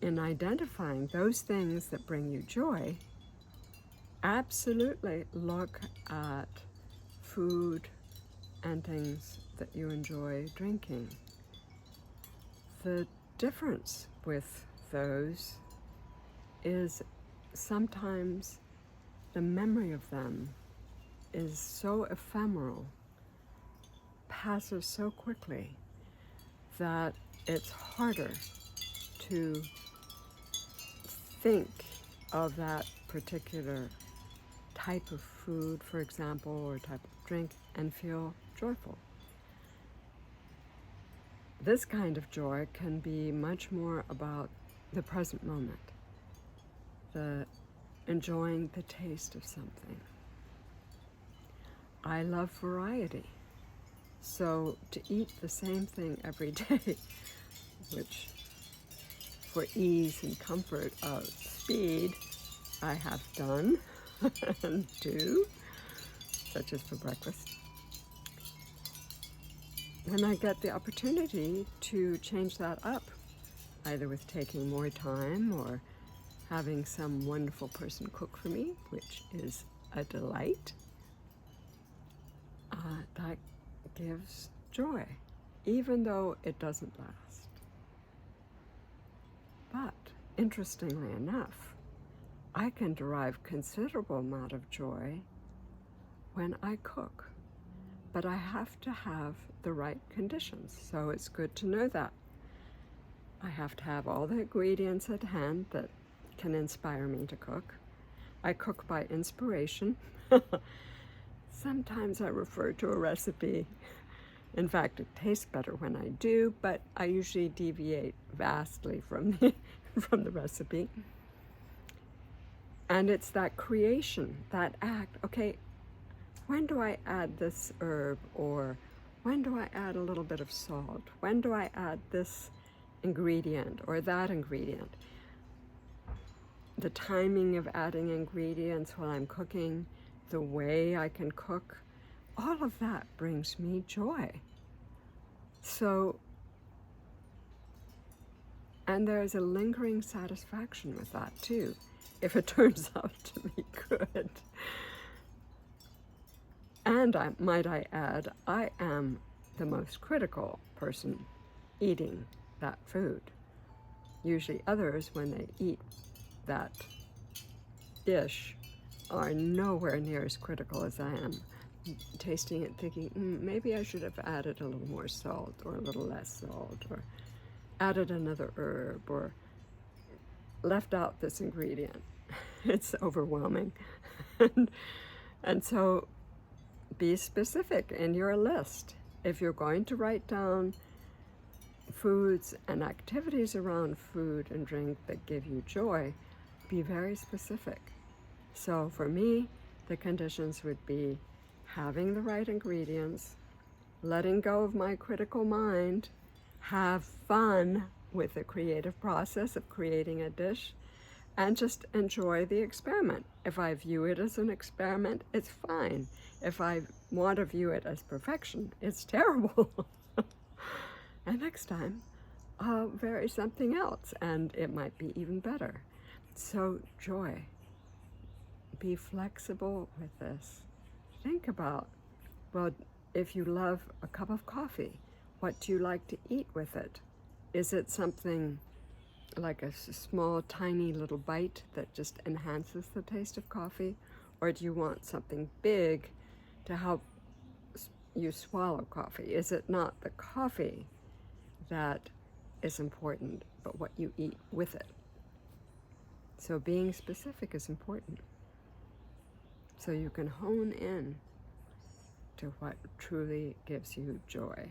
in identifying those things that bring you joy, absolutely look at food and things that you enjoy drinking. The difference with those is sometimes the memory of them is so ephemeral, passes so quickly, that it's harder to think of that particular type of food, for example, or type of drink, and feel joyful. This kind of joy can be much more about the present moment, the enjoying the taste of something. I love variety, so to eat the same thing every day, which for ease and comfort of speed I have done and do, such as for breakfast, when I get the opportunity to change that up, either with taking more time or having some wonderful person cook for me, which is a delight, that gives joy, even though it doesn't last. But interestingly enough, I can derive considerable amount of joy when I cook, but I have to have the right conditions, so it's good to know that. I have to have all the ingredients at hand that can inspire me to cook. I cook by inspiration. Sometimes I refer to a recipe. In fact, it tastes better when I do, but I usually deviate vastly from the recipe. And it's that creation, that act. Okay, when do I add this herb? Or when do I add a little bit of salt? When do I add this ingredient or that ingredient? The timing of adding ingredients while I'm cooking, the way I can cook, all of that brings me joy. So, and there's a lingering satisfaction with that too, if it turns out to be good. And might I add, I am the most critical person eating that food. Usually others, when they eat that dish, are nowhere near as critical as I am, tasting it thinking, maybe I should have added a little more salt or a little less salt, or added another herb, or left out this ingredient. It's overwhelming. And so be specific in your list. If you're going to write down foods and activities around food and drink that give you joy, be very specific. So for me, the conditions would be having the right ingredients, letting go of my critical mind, have fun with the creative process of creating a dish, and just enjoy the experiment. If I view it as an experiment, it's fine. If I want to view it as perfection, it's terrible. And next time, I'll vary something else, and it might be even better. So joy. Be flexible with this. Think about, well, if you love a cup of coffee, what do you like to eat with it? Is it something like a small, tiny little bite that just enhances the taste of coffee? Or do you want something big to help you swallow coffee? Is it not the coffee that is important, but what you eat with it? So being specific is important, so you can hone in to what truly gives you joy.